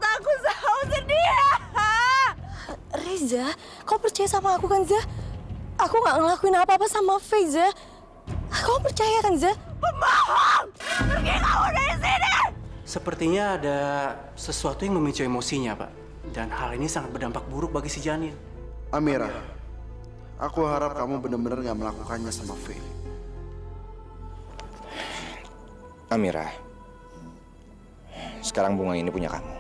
aku selalu sedih. Reza, kau percaya sama aku kan, Za? Aku nggak ngelakuin apa-apa sama Faye, Za. Kau percaya kan, Za? Pembohong! Pergi kamu dari sini! Sepertinya ada sesuatu yang memicu emosinya, Pak. Dan hal ini sangat berdampak buruk bagi si janin. Amira, aku harap kamu benar-benar nggak melakukannya sama Faye. Amira, sekarang bunga ini punya kamu.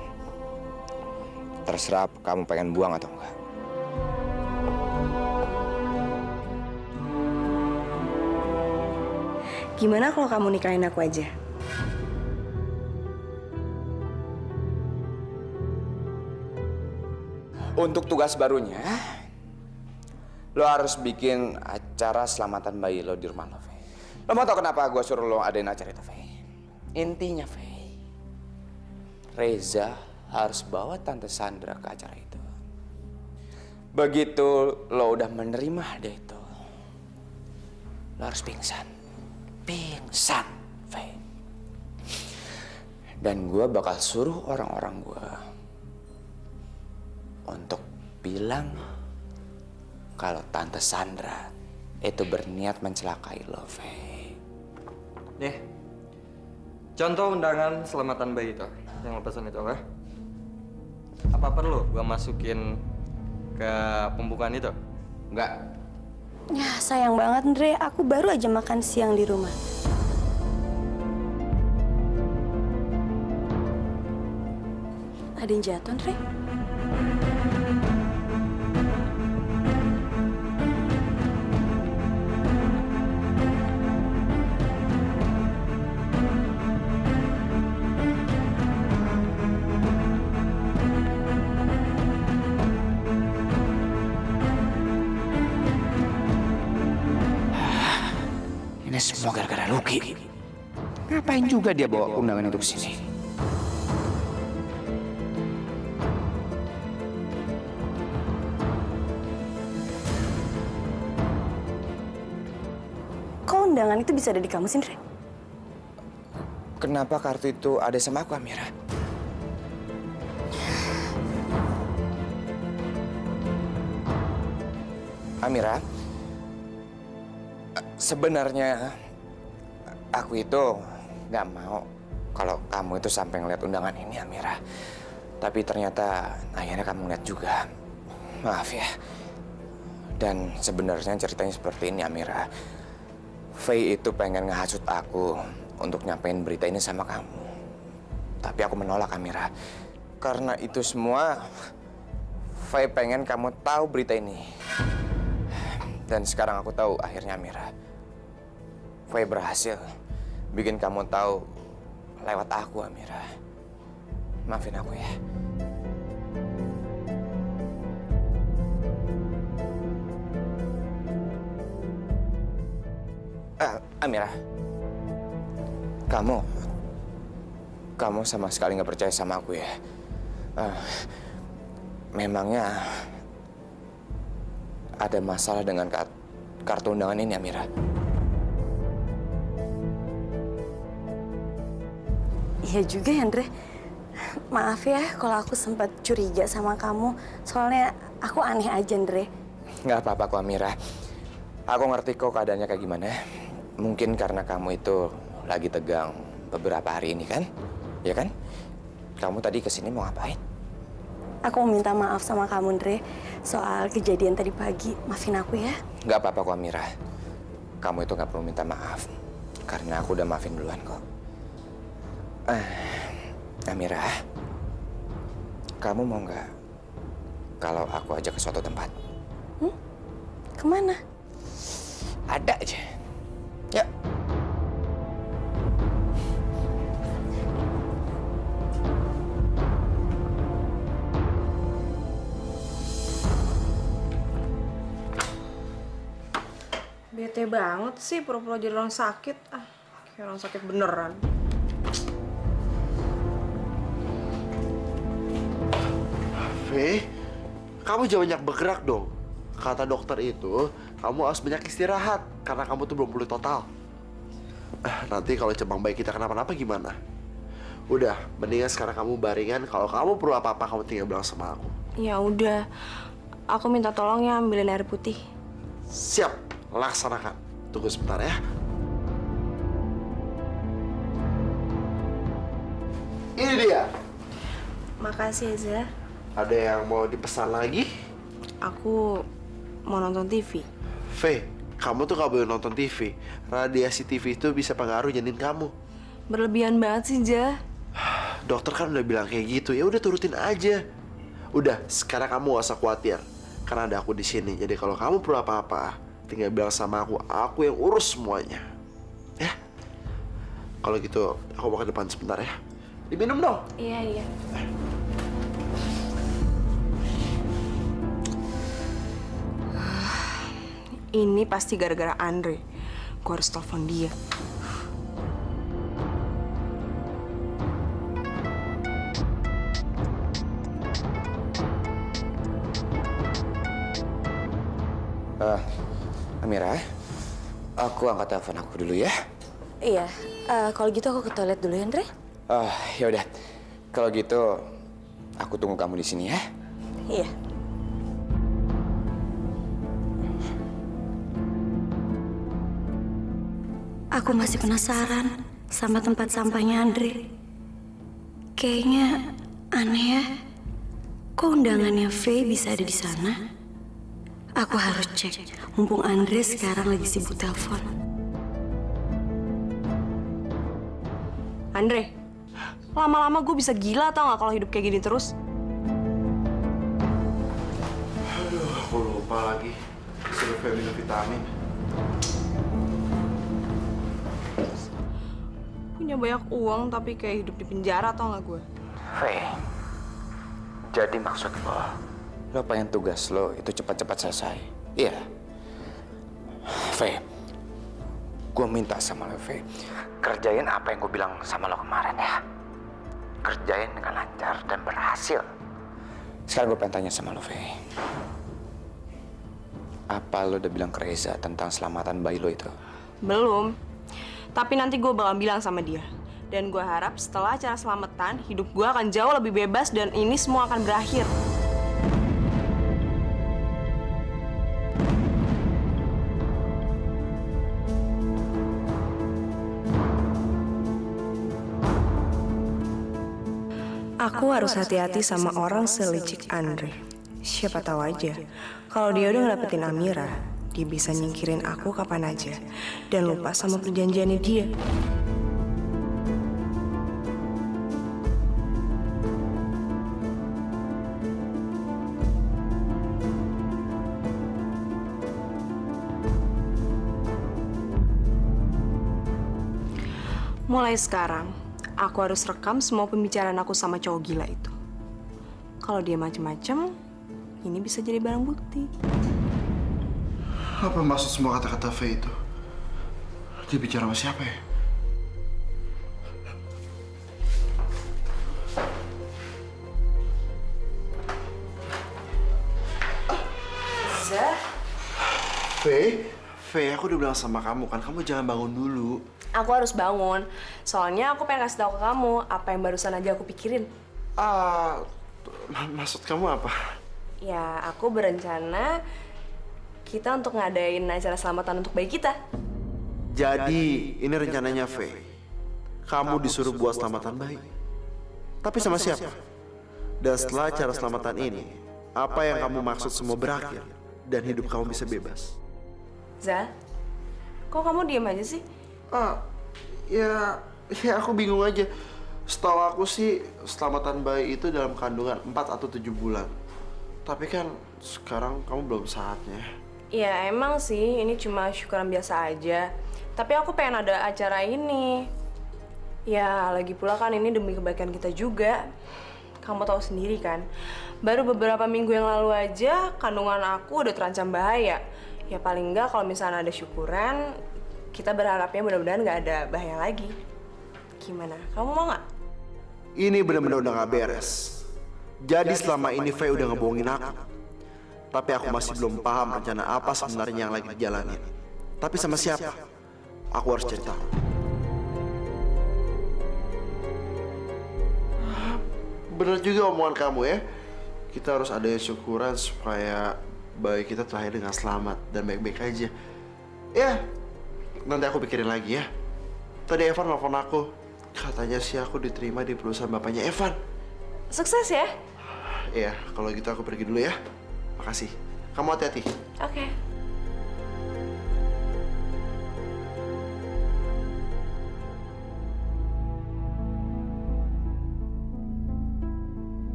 Terserah kamu pengen buang atau enggak. Gimana kalau kamu nikahin aku aja? Untuk tugas barunya, lo harus bikin acara selamatan bayi lo di rumah lo, Faye. Lo mau tau kenapa gue suruh lo adain acara itu, Faye? Intinya, Faye, Reza harus bawa Tante Sandra ke acara itu. Begitu lo udah menerima hadiah itu, lo harus pingsan. Pingsan, Faye. Dan gue bakal suruh orang-orang gue untuk bilang kalau Tante Sandra itu berniat mencelakai lo, Faye. Nih, contoh undangan selamatan bayi itu, yang lo pesan itu, oke? Apa perlu gua masukin ke pembukaan itu? Enggak. Ya, sayang banget, Andre. Aku baru aja makan siang di rumah. Ada yang jatuh, Andre? Ini semua gara-gara Lucky. Ngapain juga dia bawa undangan itu ke sini? Kok undangan itu bisa ada di kamu, Sindre? Kenapa kartu itu ada sama aku, Amira? Amira, sebenarnya aku itu nggak mau kalau kamu itu sampai ngeliat undangan ini, Amira. Tapi ternyata akhirnya kamu ngeliat juga. Maaf ya. Dan sebenarnya ceritanya seperti ini, Amira. Faye itu pengen ngehasut aku untuk nyampein berita ini sama kamu. Tapi aku menolak, Amira. Karena itu semua, Faye pengen kamu tahu berita ini. Dan sekarang aku tahu akhirnya, Amira. Faye berhasil bikin kamu tahu lewat aku, Amira. Maafin aku ya. Amira, kamu sama sekali nggak percaya sama aku ya. Memangnya ada masalah dengan kartu undangan ini, Amira? Iya juga ya, Andre. Maaf ya kalau aku sempat curiga sama kamu. Soalnya aku aneh aja, Andre. Nggak apa-apa kok, Amira. Aku ngerti kok keadaannya kayak gimana. Mungkin karena kamu itu lagi tegang beberapa hari ini kan? Ya kan? Kamu tadi kesini mau ngapain? Aku mau minta maaf sama kamu, Andre. Soal kejadian tadi pagi. Maafin aku ya. Nggak apa-apa kok, Amira. Kamu itu nggak perlu minta maaf. Karena aku udah maafin duluan kok. Amira, kamu mau nggak kalau aku ajak ke suatu tempat? Kemana? Ada aja. Ya. Bete banget sih pura-pura jadi orang sakit. Kayak orang sakit beneran. Faye, kamu jangan banyak bergerak dong. Kata dokter itu, kamu harus banyak istirahat karena kamu tuh belum pulih total. Nanti kalau cabang bayi kita kenapa-napa gimana? Udah, mendingan sekarang kamu baringan. Kalau kamu perlu apa-apa, kamu tinggal bilang sama aku. Ya udah, aku minta tolong ya ambilin air putih. Siap, laksanakan. Tunggu sebentar ya. Ini dia. Makasih Za. Ada yang mau dipesan lagi? Aku mau nonton TV. Faye, kamu tuh gak boleh nonton TV. Radiasi TV itu bisa pengaruh janin kamu. Berlebihan banget sih, Ja. Dokter kan udah bilang kayak gitu. Ya udah turutin aja. Udah, sekarang kamu gak usah khawatir. Karena ada aku di sini. Jadi kalau kamu perlu apa-apa, tinggal bilang sama aku yang urus semuanya. Ya? Kalau gitu, aku mau ke depan sebentar ya. Diminum dong. Iya. Ini pasti gara-gara Andre. Gue harus telepon dia. Amira, aku angkat telepon aku dulu ya. Iya, kalau gitu aku ke toilet dulu ya, Andre. Ya udah. Kalau gitu, aku tunggu kamu di sini ya. Iya. Aku masih penasaran sama tempat sampahnya Andre. Kayaknya aneh ya. Kok undangannya Faye bisa ada di sana? Aku harus cek, mumpung Andre sekarang lagi sibuk telepon. Andre, lama-lama gue bisa gila tau gak kalau hidup kayak gini terus? Aduh, aku lupa lagi. Suruh Faye minum vitamin. Punya banyak uang tapi kayak hidup di penjara tau gak gue? Faye, jadi maksud lo pengen tugas lo itu cepat-cepat selesai? Iya. Faye, gue minta sama lo, Faye. Kerjain apa yang gue bilang sama lo kemarin ya. Kerjain dengan lancar dan berhasil. Sekarang gue pengen tanya sama lo, Faye. Apa lo udah bilang ke Reza tentang selamatan bayi lo itu? Belum. Tapi nanti gue bakal bilang sama dia. Dan gue harap setelah acara selamatan, hidup gue akan jauh lebih bebas dan ini semua akan berakhir. Aku harus hati-hati sama orang selicik Andre. Siapa tahu aja, kalau dia udah ngedapetin Amira, dia bisa nyingkirin aku kapan aja dan lupa sama perjanjiannya dia. Mulai sekarang, aku harus rekam semua pembicaraan aku sama cowok gila itu. Kalau dia macem-macem, ini bisa jadi barang bukti. Apa maksud semua kata-kata Faye itu? Dia bicara sama siapa ya? Zah? Faye, aku udah bilang sama kamu kan, kamu jangan bangun dulu. Aku harus bangun, soalnya aku pengen kasih tahu ke kamu apa yang barusan aja aku pikirin. Maksud kamu apa? Ya, aku berencana kita untuk ngadain acara selamatan untuk bayi kita. Jadi, ini rencananya Faye. Kamu disuruh buat selamatan bayi. Tapi sama siapa? Dan setelah acara selamatan ini, apa yang kamu maksud semua berakhir dan hidup kamu bisa bebas? Zah, kok kamu diem aja sih? Ya aku bingung aja. Setahu aku sih selamatan bayi itu dalam kandungan 4 atau 7 bulan. Tapi kan sekarang kamu belum saatnya. Ya emang sih, ini cuma syukuran biasa aja. Tapi aku pengen ada acara ini. Ya lagi pula kan ini demi kebaikan kita juga. Kamu tahu sendiri kan, baru beberapa minggu yang lalu aja kandungan aku udah terancam bahaya. Ya paling enggak kalau misalnya ada syukuran, kita berharapnya mudah-mudahan nggak ada bahaya lagi. Gimana? Kamu mau nggak? Ini benar-benar udah nggak beres. Jadi selama ini Faye udah ngebohongin aku. Tapi aku masih belum paham rencana apa sebenarnya yang lagi dijalanin. Tapi sama siapa? Aku harus cari tahu. bener juga omongan kamu ya. Kita harus ada syukuran supaya bayi kita terlahir dengan selamat dan baik-baik aja. Ya, nanti aku pikirin lagi ya. Tadi Evan nelfon aku. Katanya sih aku diterima di perusahaan bapaknya Evan. Sukses ya? Iya, kalau gitu aku pergi dulu ya. Makasih. Kamu hati-hati. Oke.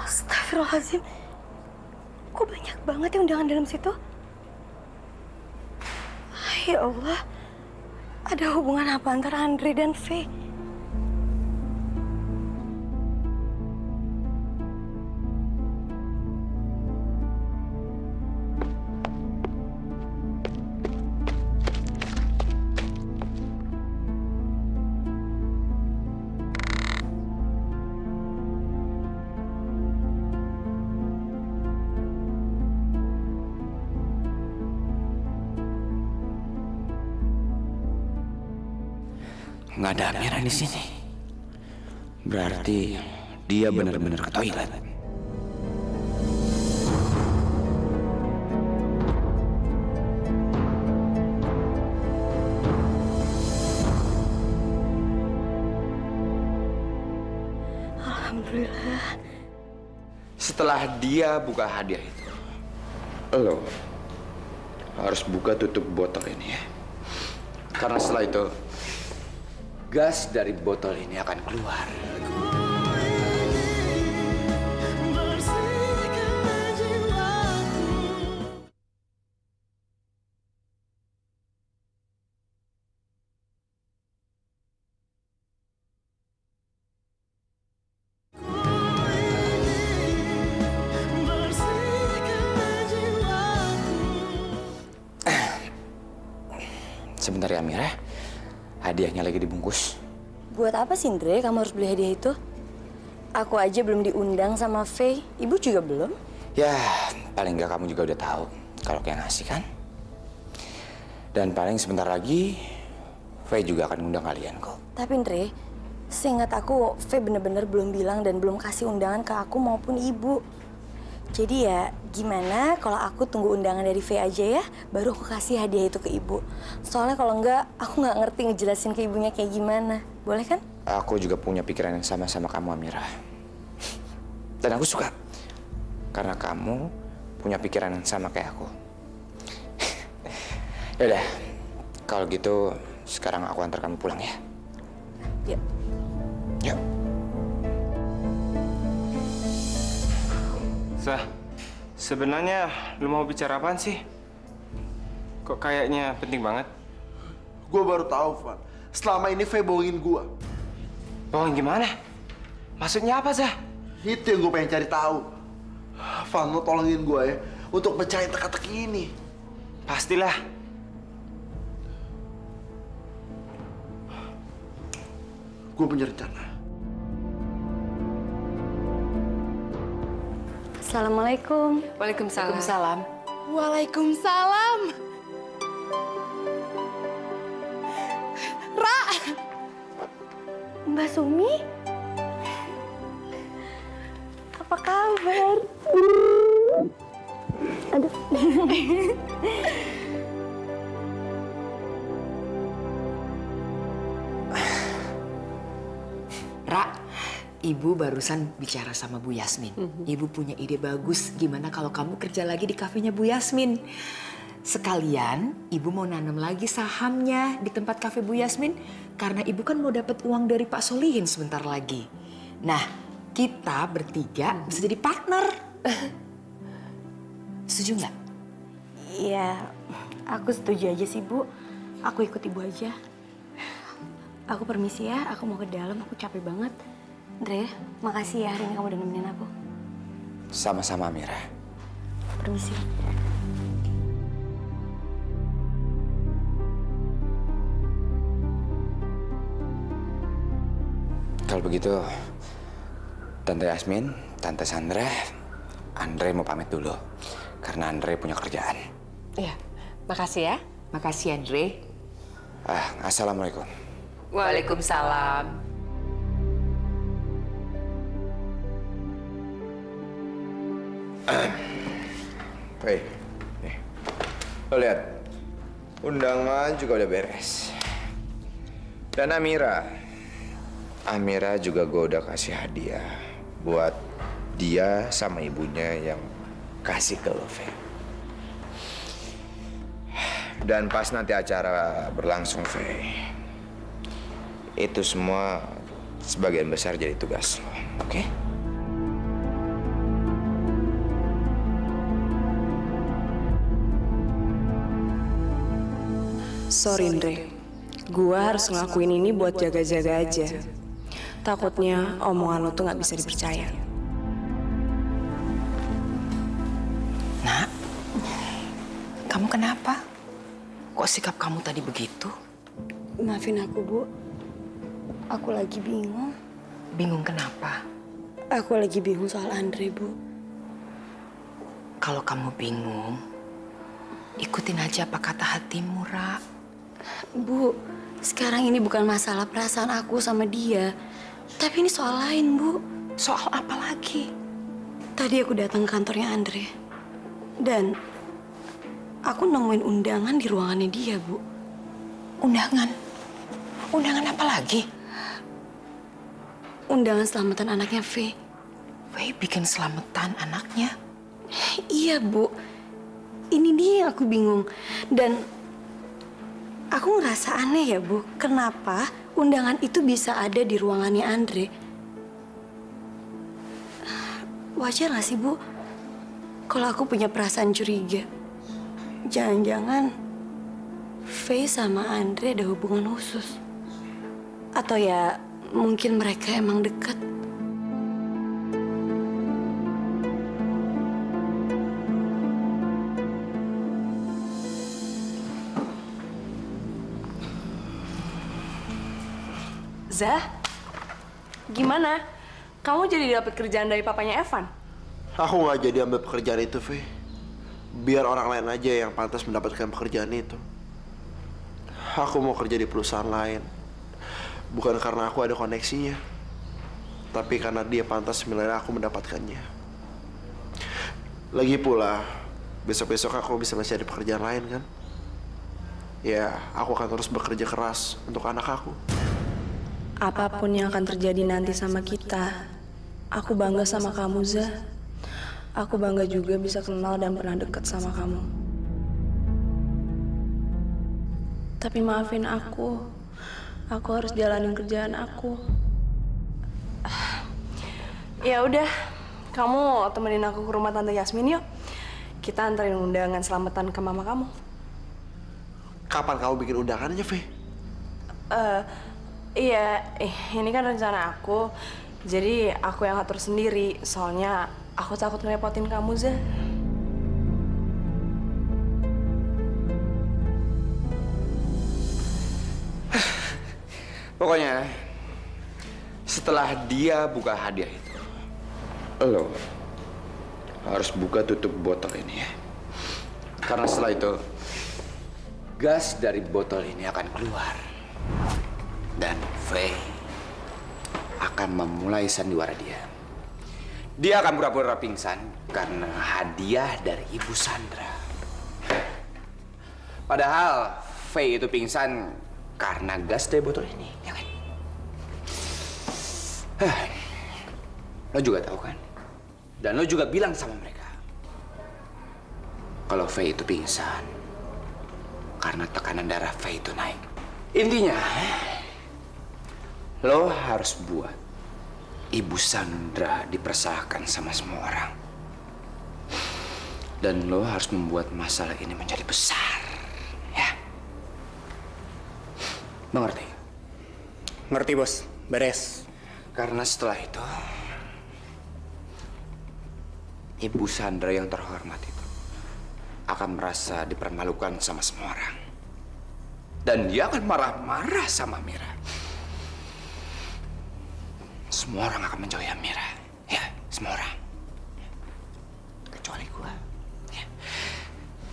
Astagfirullahaladzim. Kok banyak banget yang undangan dalam situ? Ya Allah. Ada hubungan apa antara Andre dan Faye? Nggak ada Amira di sini. Berarti dia benar-benar ke toilet. Alhamdulillah. Setelah dia buka hadiah itu, lo harus buka tutup botol ini ya. Karena setelah itu, gas dari botol ini akan keluar. Sebentar ya Amira, hadiahnya lagi dibungkus. Buat apa sih, Andre, kamu harus beli hadiah itu? Aku aja belum diundang sama Faye, ibu juga belum. Ya, paling nggak kamu juga udah tahu kalau kayak ngasih kan. Dan paling sebentar lagi, Faye juga akan undang kalian kok. Tapi Andre, seingat aku, Faye bener-bener belum bilang dan belum kasih undangan ke aku maupun ibu. Jadi ya, gimana kalau aku tunggu undangan dari Faye aja ya, baru aku kasih hadiah itu ke ibu. Soalnya kalau enggak, aku nggak ngerti ngejelasin ke ibunya kayak gimana. Boleh kan? Aku juga punya pikiran yang sama kamu, Amira. Dan aku suka. Karena kamu punya pikiran yang sama kayak aku. Yaudah, kalau gitu sekarang aku antar kamu pulang ya. Ya. Yuk. Sah, sebenarnya lu mau bicara apaan sih? Kok kayaknya penting banget? Gue baru tahu, Van. Selama ini Faye bohongin gue. Bohong gimana? Maksudnya apa, Zah? Itu yang gue pengen cari tahu. Van, lo tolongin gue ya untuk pecahin teka-teki ini. Pastilah. Gue punya rencana. Assalamualaikum. Waalaikumsalam. Waalaikumsalam. Ra! Mbak Sumi? Apa kabar? Aduh. Ra, Ibu barusan bicara sama Bu Yasmin. Ibu punya ide bagus gimana kalau kamu kerja lagi di kafenya Bu Yasmin. Sekalian, Ibu mau nanam lagi sahamnya di tempat kafe Bu Yasmin. Karena Ibu kan mau dapat uang dari Pak Solihin sebentar lagi. Nah, kita bertiga bisa jadi partner. Setuju nggak? Iya, aku setuju aja sih, Bu. Aku ikut Ibu aja. Aku permisi ya, aku mau ke dalam, aku capek banget. Andre, makasih ya hari ini kamu udah nemenin aku. Sama-sama, Amira. Permisi. Kalau begitu, Tante Yasmin, Tante Sandra, Andre mau pamit dulu. Karena Andre punya kerjaan. Iya, makasih ya. Makasih, Andre. Assalamualaikum. Waalaikumsalam. Hei, nih. Lo lihat. Undangan juga udah beres. Dan Amira juga gue udah kasih hadiah buat dia sama ibunya yang kasih ke lo, Fe. Dan pas nanti acara berlangsung, Fe, itu semua sebagian besar jadi tugas lo, oke? Sorry, Andre. Gua harus ngelakuin ini buat jaga-jaga aja. Takutnya omongan lo tuh nggak bisa dipercaya. Nak, kamu kenapa? Kok sikap kamu tadi begitu? Maafin aku, Bu. Aku lagi bingung. Bingung kenapa? Aku lagi bingung soal Andre, Bu. Kalau kamu bingung, ikutin aja apa kata hatimu, Ra. Bu, sekarang ini bukan masalah perasaan aku sama dia. Tapi ini soal lain, Bu. Soal apa lagi? Tadi aku datang ke kantornya Andre. Dan aku nemuin undangan di ruangannya dia, Bu. Undangan? Undangan apa lagi? Undangan selamatan anaknya Faye. Faye bikin selamatan anaknya? Iya, Bu. Ini dia yang aku bingung. Dan aku ngerasa aneh ya, Bu. Kenapa undangan itu bisa ada di ruangannya Andre? Wajar gak sih, Bu? Kalau aku punya perasaan curiga. Jangan-jangan Faye sama Andre ada hubungan khusus. Atau ya mungkin mereka emang dekat. Zah, gimana? Kamu jadi dapat kerjaan dari papanya Evan? Aku nggak jadi ambil pekerjaan itu, Fe. Biar orang lain aja yang pantas mendapatkan pekerjaan itu. Aku mau kerja di perusahaan lain. Bukan karena aku ada koneksinya. Tapi karena dia pantas menilai aku mendapatkannya. Lagi pula, besok-besok aku bisa masih ada pekerjaan lain kan? Ya, aku akan terus bekerja keras untuk anak aku. Apapun yang akan terjadi nanti sama kita, aku bangga sama kamu, Zah. Aku bangga juga bisa kenal dan pernah dekat sama kamu. Tapi maafin aku harus jalanin kerjaan aku. Ya udah, kamu temenin aku ke rumah Tante Yasmin yuk. Kita anterin undangan selamatan ke mama kamu. Kapan kamu bikin undangannya, Fe? Iya, ini kan rencana aku. Jadi aku yang atur sendiri. Soalnya aku takut ngerepotin kamu, Zah. Pokoknya setelah dia buka hadiah itu, lo harus buka tutup botol ini ya. Karena setelah itu gas dari botol ini akan keluar. Dan Faye akan memulai sandiwara dia. Dia akan pura-pura pingsan karena hadiah dari Ibu Sandra. Padahal Faye itu pingsan karena gas dari botol ini, ya kan? Lo juga tahu kan? Dan lo juga bilang sama mereka kalau Faye itu pingsan karena tekanan darah Faye itu naik. Intinya, lo harus buat Ibu Sandra dipersalahkan sama semua orang. Dan lo harus membuat masalah ini menjadi besar. Ya? Mengerti? Ngerti, Bos. Beres. Karena setelah itu, Ibu Sandra yang terhormat itu akan merasa dipermalukan sama semua orang. Dan dia akan marah-marah sama Mira. Semua orang akan menjauhi Amira. Ya, semua orang. Kecuali gua. Ya.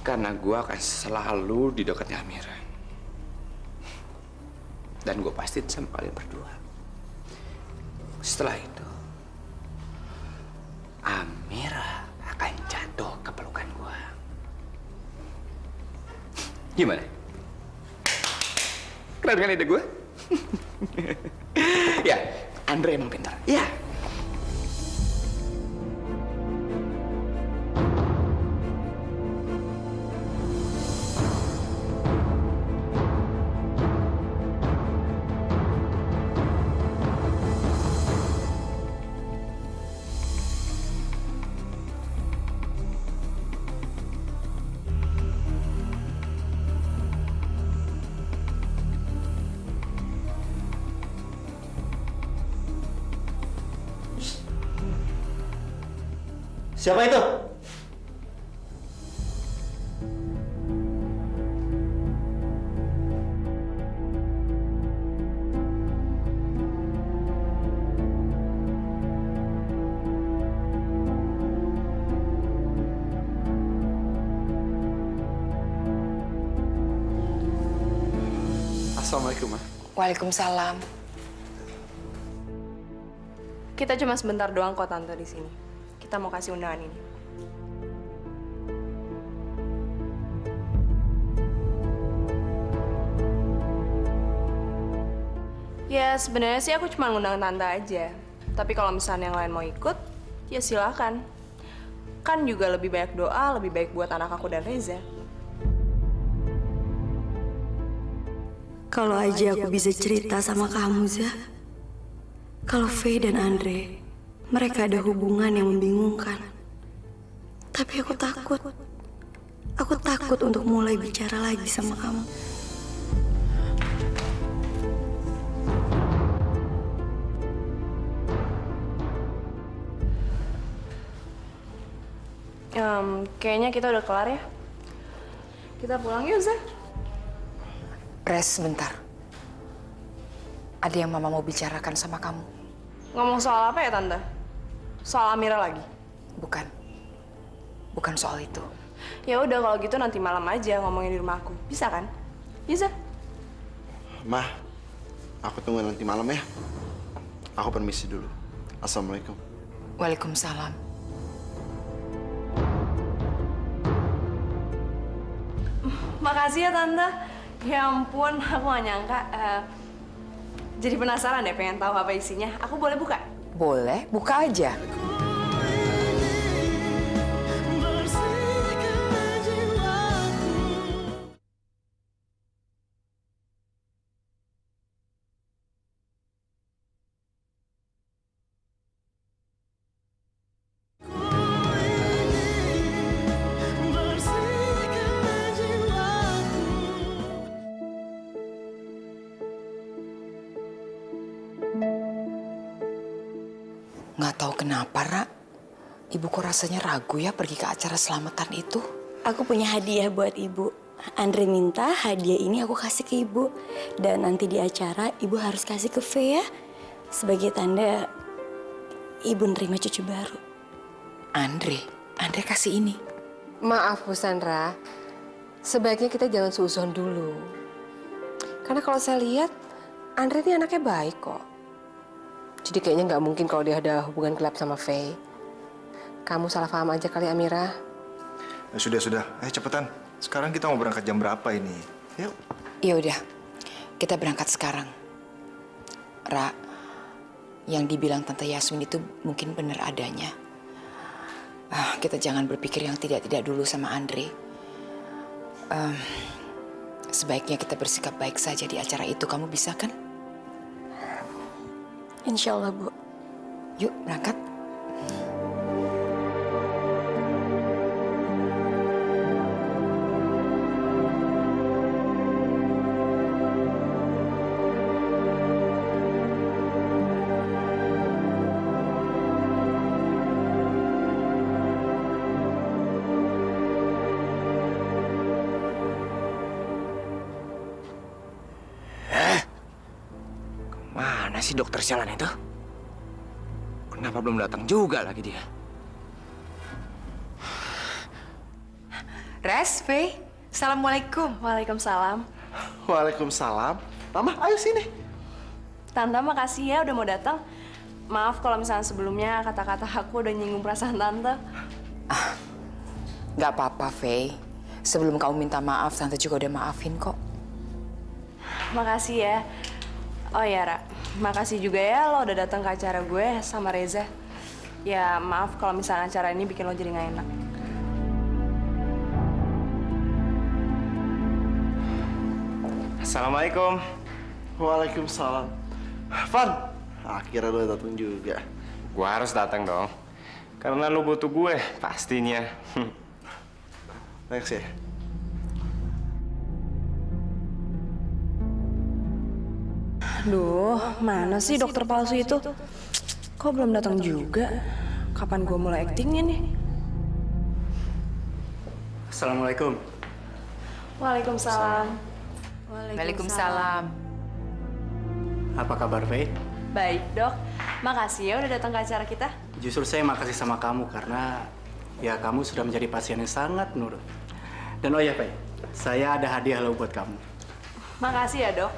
Karena gue akan selalu di dekatnya Amira. Dan gue pastiin sama kalian berdua. Setelah itu, Amira akan jatuh ke pelukan gue. Gimana? Keren kan ide gue? Ya, Andre emang pintar. Ya. Siapa itu? Assalamualaikum, Ma. Waalaikumsalam. Kita cuma sebentar doang kok Tante di sini. Kita mau kasih undangan ini. Ya sebenarnya sih aku cuma ngundang Tante aja. Tapi kalau misalnya yang lain mau ikut, ya silakan. Kan juga lebih banyak doa, lebih baik buat anak aku dan Reza. Kalau aja aku bisa cerita sama kamu, Zah. Kalau Faye dan Andre, mereka ada hubungan yang membingungkan. Tapi aku takut. Aku takut untuk mulai bicara lagi sama kamu. Kayaknya kita udah kelar ya. Kita pulang yuk, Zah. Res, sebentar. Ada yang Mama mau bicarakan sama kamu. Ngomong soal apa ya, Tante? Soal Amira lagi? Bukan. Bukan soal itu. Ya udah kalau gitu nanti malam aja ngomongin di rumah aku. Bisa kan? Bisa. Ma, aku tunggu nanti malam ya. Aku permisi dulu. Assalamualaikum. Waalaikumsalam. Makasih ya, Tante. Ya ampun, aku gak nyangka. Jadi penasaran deh, pengen tahu apa isinya. Aku boleh buka? Boleh, buka aja. Nggak tahu kenapa, Ra. Ibu kok rasanya ragu ya pergi ke acara selamatan itu. Aku punya hadiah buat ibu. Andre minta hadiah ini aku kasih ke ibu. Dan nanti di acara ibu harus kasih ke Faye ya. Sebagai tanda ibu nerima cucu baru. Andre kasih ini. Maaf Bu Sandra, sebaiknya kita jangan suuzon dulu. Karena kalau saya lihat, Andre ini anaknya baik kok. Jadi kayaknya nggak mungkin kalau dia ada hubungan gelap sama Faye. Kamu salah paham aja kali, Amira. Sudah. Cepetan. Sekarang kita mau berangkat jam berapa ini? Yuk. Ya udah, kita berangkat sekarang. Ra, yang dibilang Tante Yasmin itu mungkin benar adanya. Kita jangan berpikir yang tidak-tidak dulu sama Andre. Sebaiknya kita bersikap baik saja di acara itu. Kamu bisa kan? Insya Allah, Bu. Yuk, berangkat. Mana sih dokter sialan itu? Kenapa belum datang juga lagi dia? Res, Faye. Assalamualaikum. Waalaikumsalam. Waalaikumsalam. Mama, ayo sini. Tante, makasih ya udah mau datang. Maaf kalau misalnya sebelumnya kata-kata aku udah nyinggung perasaan Tante. Gak apa-apa, Faye. Sebelum kamu minta maaf, Tante juga udah maafin kok. Makasih ya. Oh ya, Ra. Makasih juga ya lo udah datang ke acara gue sama Reza. Ya, maaf kalau misalnya acara ini bikin lo jadi gak enak. Assalamualaikum. Waalaikumsalam. Van, akhirnya lo datang juga. Gua harus datang dong. Karena lo butuh gue, pastinya. Thanks ya. Aduh, mana sih dokter palsu itu? Kok belum datang juga? Kapan gue mulai aktingnya nih? Assalamualaikum. Waalaikumsalam. Waalaikumsalam. Apa kabar, Faye? Baik, Dok. Makasih ya udah datang ke acara kita. Justru saya makasih sama kamu karena ya kamu sudah menjadi pasien yang sangat nurut. Dan oh ya, Faye, saya ada hadiah lo buat kamu. Makasih ya, Dok.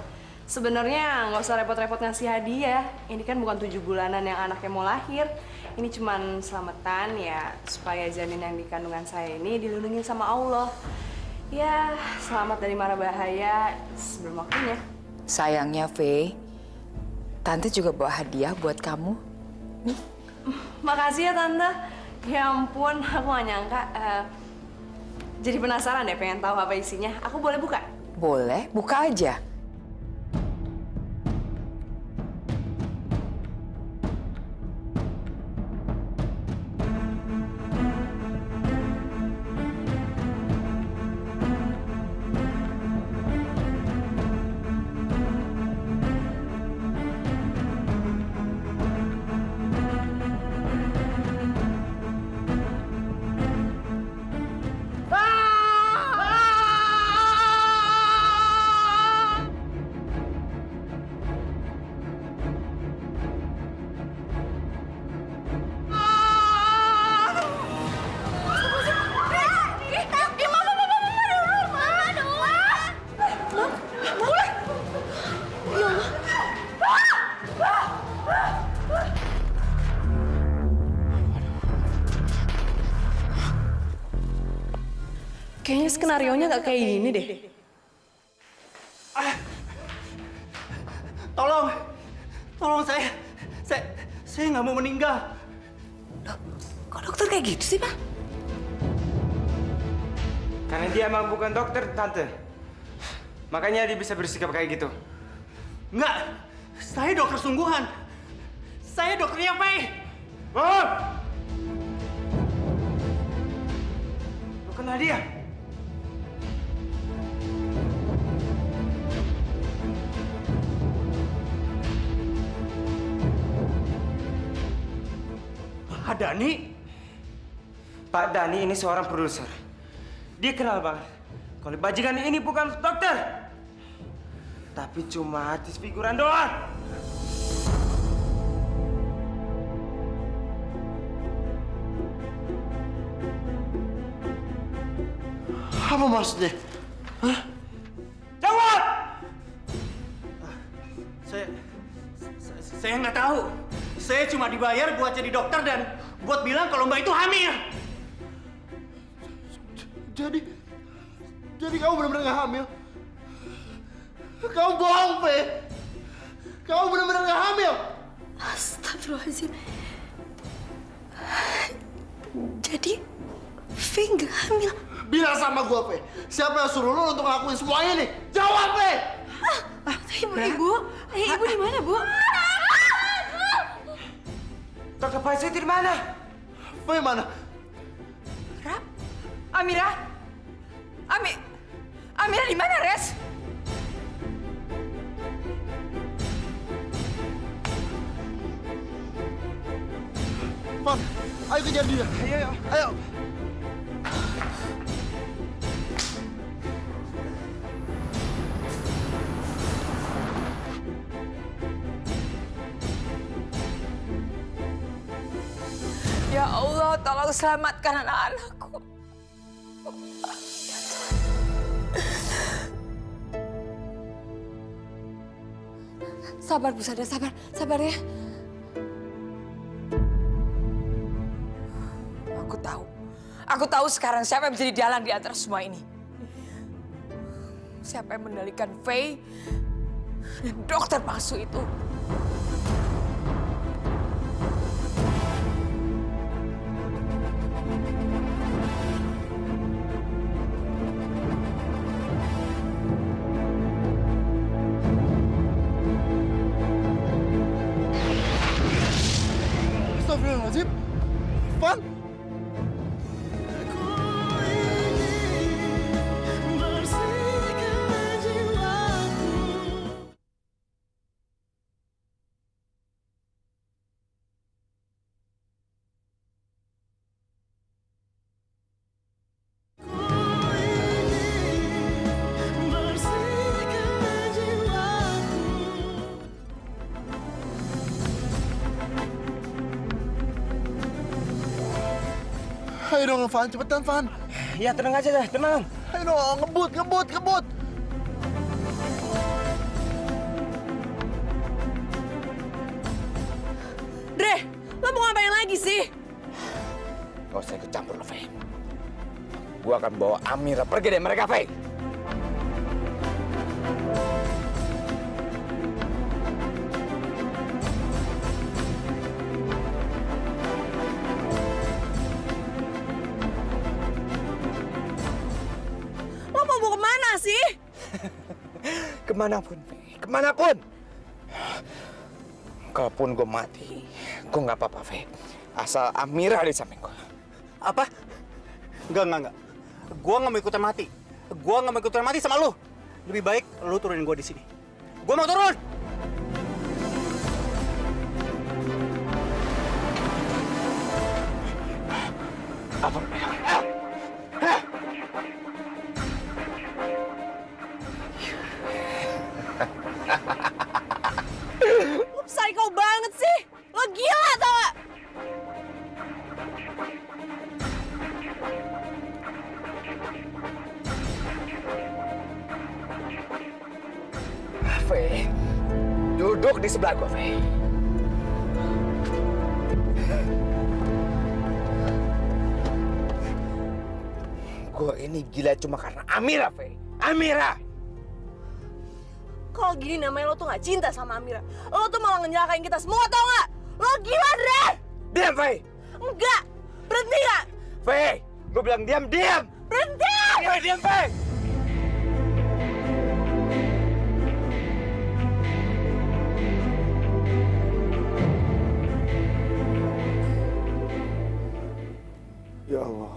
Sebenarnya nggak usah repot-repot ngasih hadiah. Ini kan bukan 7 bulanan yang anaknya mau lahir. Ini cuman selamatan ya, supaya janin yang di kandungan saya ini dilindungi sama Allah. Ya, selamat dari mara bahaya sebelum waktunya. Sayangnya, Faye, Tante juga bawa hadiah buat kamu. Nih. Makasih ya, Tante. Ya ampun, aku nggak nyangka. Jadi penasaran deh, pengen tahu apa isinya. Aku boleh buka? Boleh, buka aja. Kayaknya skenarionya nggak kayak gini deh. Tolong saya nggak mau meninggal. Kok dokter kayak gitu sih, Pak? Karena dia emang bukan dokter, Tante. Makanya dia bisa bersikap kayak gitu. Enggak, saya dokter sungguhan. Saya dokternya Faye. Oh! Lo kenal dia? Pak Dani? Pak Dani ini seorang produser. Dia kenal banget kalau bajingan ini bukan dokter, tapi cuma artis figuran doang. Apa maksudnya? Hah? Jawab! Saya nggak tahu. Saya cuma dibayar buat jadi dokter dan buat bilang kalau Mbak itu hamil. Jadi kamu benar-benar nggak hamil? Kamu bohong, Faye. Kamu benar-benar nggak hamil. Astagfirullahaladzim. Jadi, Faye nggak hamil? Bilang sama gua, Faye. Siapa yang suruh lu untuk ngelakuin semua ini? Jawab, Faye! Ibu di mana, Bu? Dokter Faisal itu di mana? Faye mana? Amira? Amira di mana, Res? Van, ayo kejar dia. Ayo. Ya Allah, tolong selamatkan anak-anakku. Sabar Bu Sandra, sabar ya. Aku tahu sekarang siapa yang menjadi dalang di antara semua ini. Siapa yang mengendalikan Faye dan dokter palsu itu. Astagfirullahaladzim. Van? Ayo dong, Van. Cepetan, Van. Ya, tenang aja dah, tenang. Ayo dong, ngebut. Dre, lo mau ngapain lagi sih? Gak usah ikut campur lo, Faye. Gua akan bawa Amira pergi dari mereka, Faye. Lo mau kemana sih? Kemanapun, Faye. Kemanapun. Kalaupun gue mati, gue nggak apa-apa, Faye. Asal Amira ada di samping gue. Apa? Enggak. Gua nggak mau ikutan mati. Gua nggak mau ikutan mati sama lu. Lebih baik lu turunin gua di sini. Gua mau turun. Apa? Lo psycho banget sih. Lo gila tau gak? Faye, duduk di sebelah gue, Faye. Gue ini gila cuma karena Amira, Faye. Amira! Kalau gini namanya lo tuh gak cinta sama Amira. Lo tuh malah ngenyalakain kita semua, tau gak? Lo gila, Dre! Diam, Faye! Enggak! Berhenti gak? Faye! Gue bilang diam! Berhenti! Diam, Faye! Ya Allah,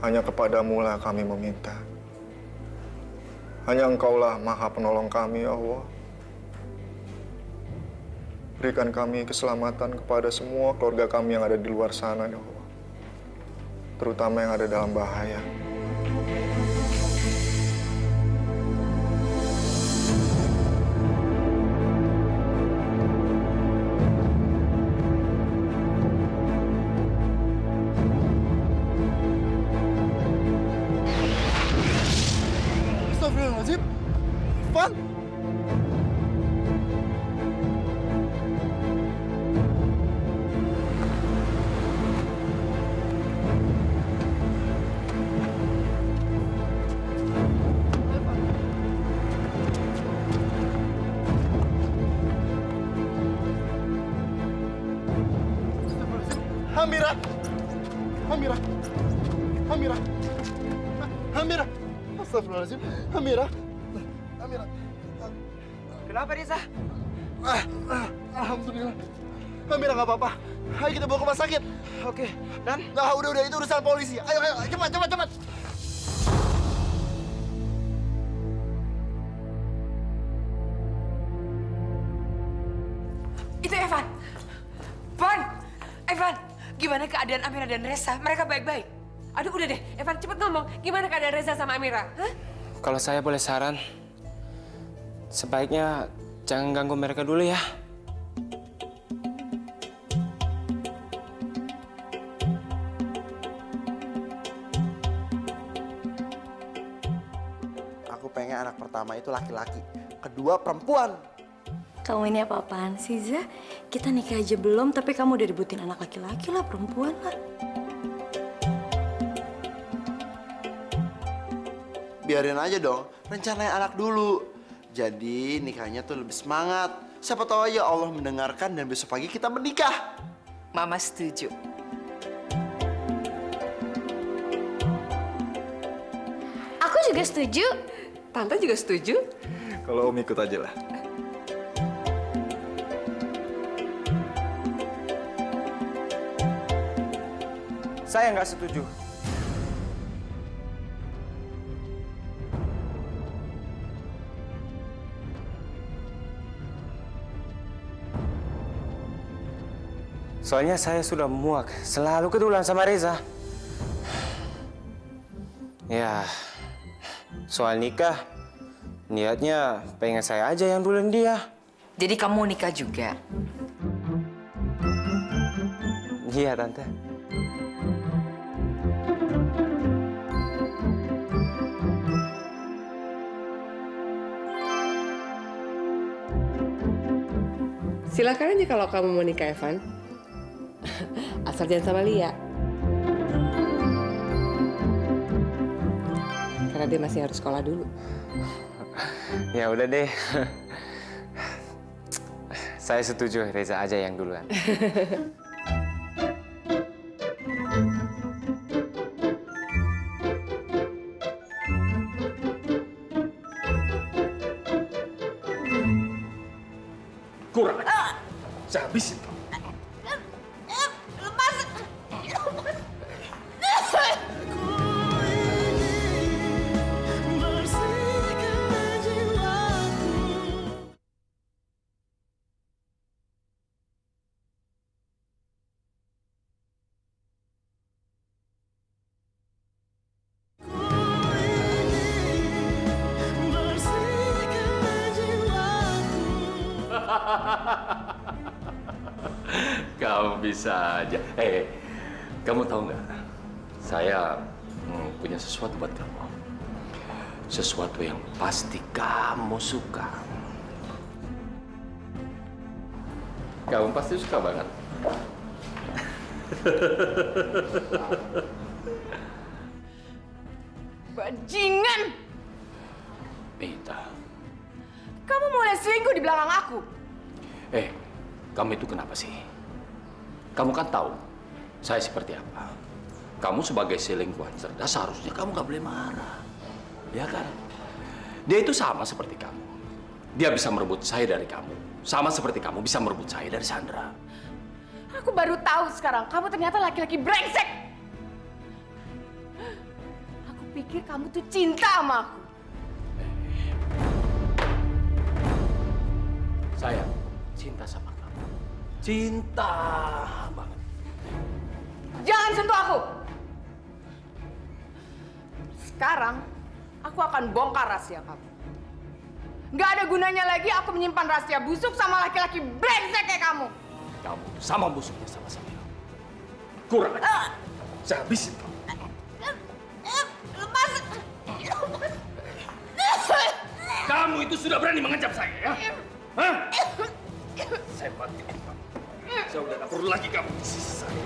hanya kepadamu lah kami meminta. Hanya Engkaulah Maha Penolong kami, ya Allah. Berikan kami keselamatan kepada semua keluarga kami yang ada di luar sana, ya Allah. Terutama yang ada dalam bahaya. Astagfirullahaladzim. Van? Amira. Astagfirullahaladzim. Amira. Kenapa, Risa? Alhamdulillah. Amira nggak apa-apa. Ayo kita bawa ke rumah sakit. Oke, dan? Nah, udah itu urusan polisi. Ayo, cepat. Itu Evan. Evan, gimana keadaan Amira dan Reza? Mereka baik-baik? Aduh, udah deh. Evan, cepet ngomong. Gimana keadaan Reza sama Amira? Hah? Kalau saya boleh saran, sebaiknya jangan ganggu mereka dulu ya. pertama itu laki-laki, kedua perempuan. Kamu ini apa-apaan sih, Za? Kita nikah aja belum, tapi kamu udah dibutin anak laki-laki lah, perempuan lah. Biarin aja dong, rencanain anak dulu. Jadi nikahnya tuh lebih semangat. Siapa tahu aja Allah mendengarkan dan besok pagi kita menikah. Mama setuju. Aku juga setuju. Tante juga setuju. Kalau Om ikut aja lah. Saya nggak setuju. Soalnya saya sudah muak selalu keduluan sama Reza. Ya, soal nikah, niatnya pengen saya aja yang duluan dia. Jadi kamu nikah juga? Iya, Tante. Silakan aja kalau kamu mau nikah, Evan. Asal jangan sama Lia. Karena dia masih harus sekolah dulu. Ya udah deh. Saya setuju Reza aja yang duluan. Kurang aja. Saya habisin kamu. Kamu bisa aja. Kamu tahu nggak? Saya punya sesuatu buat kamu. Sesuatu yang pasti kamu suka. Kamu pasti suka banget. Bajingan! Mita. Kamu mulai selingkuh di belakang aku. Kamu itu kenapa sih? Kamu kan tahu saya seperti apa. Kamu sebagai selingkuhan cerdas, seharusnya kamu nggak boleh marah. Ya kan? Dia itu sama seperti kamu. Dia bisa merebut saya dari kamu. Sama seperti kamu bisa merebut saya dari Sandra. Aku baru tahu sekarang, kamu ternyata laki-laki brengsek. Aku pikir kamu tuh cinta sama aku. Saya cinta sama kamu. Cinta banget. Jangan sentuh aku. Sekarang, aku akan bongkar rahasia kamu. Nggak ada gunanya lagi aku menyimpan rahasia busuk sama laki-laki brengsek kayak kamu. Kamu sama busuknya sama saya. Kurang aja. Saya habisin kamu. Lepas. Kamu itu sudah berani mengancam saya, ya? Hah? Saya mati. Saya udah gak perlu lagi kamu di sisi saya.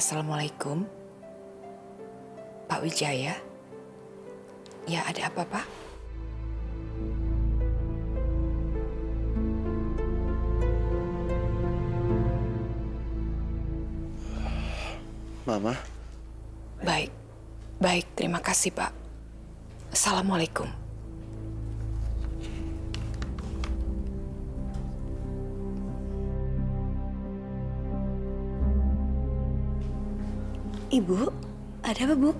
Assalamualaikum. Pak Wijaya. Ya, ada apa, Pak? Mama. Baik. Baik, terima kasih, Pak. Assalamualaikum. Ibu, ada apa, Bu?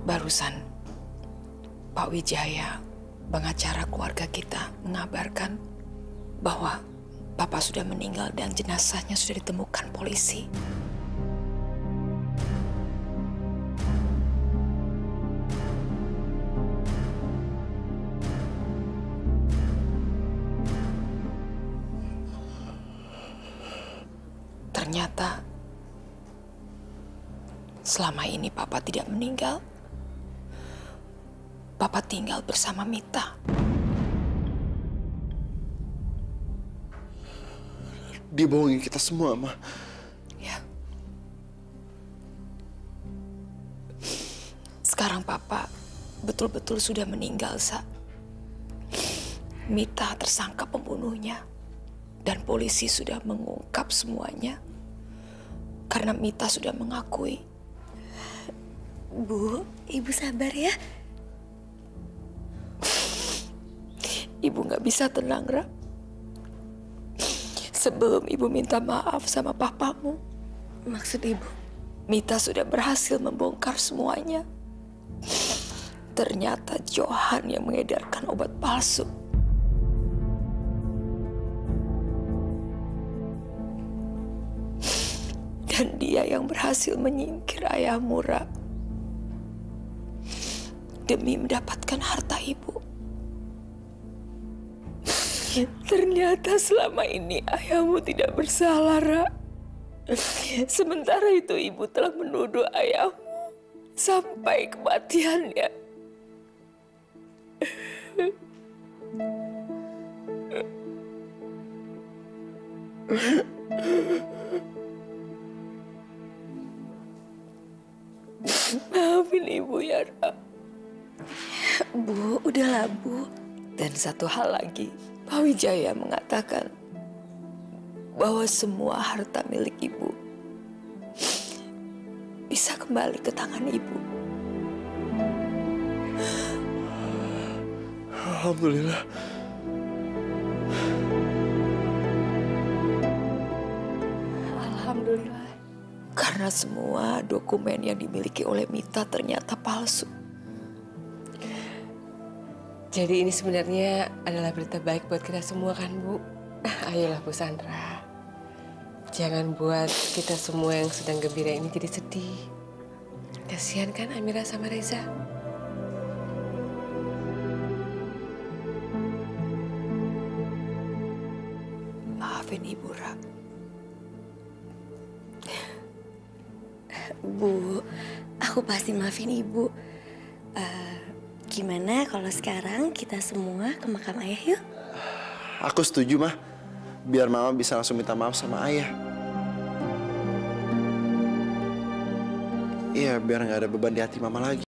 Barusan, Pak Wijaya, pengacara keluarga kita, mengabarkan bahwa Bapak sudah meninggal dan jenazahnya sudah ditemukan polisi. Ternyata selama ini Papa tidak meninggal. Papa tinggal bersama Mita. Dibohongin kita semua, Ma. Ya. Sekarang Papa betul-betul sudah meninggal, Sa. Mita tersangka pembunuhnya. Dan polisi sudah mengungkap semuanya. Karena Mita sudah mengakui. Bu, Ibu sabar ya. Ibu nggak bisa tenang, Ra. Sebelum Ibu minta maaf sama papamu. Maksud Ibu? Mita sudah berhasil membongkar semuanya. Ternyata Johan yang mengedarkan obat palsu. Dan dia yang berhasil menyingkir ayahmu, Ra. Demi mendapatkan harta Ibu. Ternyata selama ini ayahmu tidak bersalah, Ra. Sementara itu Ibu telah menuduh ayahmu sampai kematiannya. Maafin Ibu ya, Ra. Bu, udahlah, Bu. Dan satu hal lagi, Pak Wijaya mengatakan bahwa semua harta milik Ibu bisa kembali ke tangan Ibu. Alhamdulillah. Alhamdulillah. Karena semua dokumen yang dimiliki oleh Mita ternyata palsu. Jadi ini sebenarnya adalah berita baik buat kita semua kan, Bu? Ayolah, Bu Sandra. Jangan buat kita semua yang sedang gembira ini jadi sedih. Kasihan kan Amira sama Reza? Maafin Ibu, Ra. Bu, aku pasti maafin Ibu. Gimana kalau sekarang kita semua ke makam Ayah yuk? Aku setuju, Mah. Biar Mama bisa langsung minta maaf sama Ayah. Iya, biar nggak ada beban di hati Mama lagi.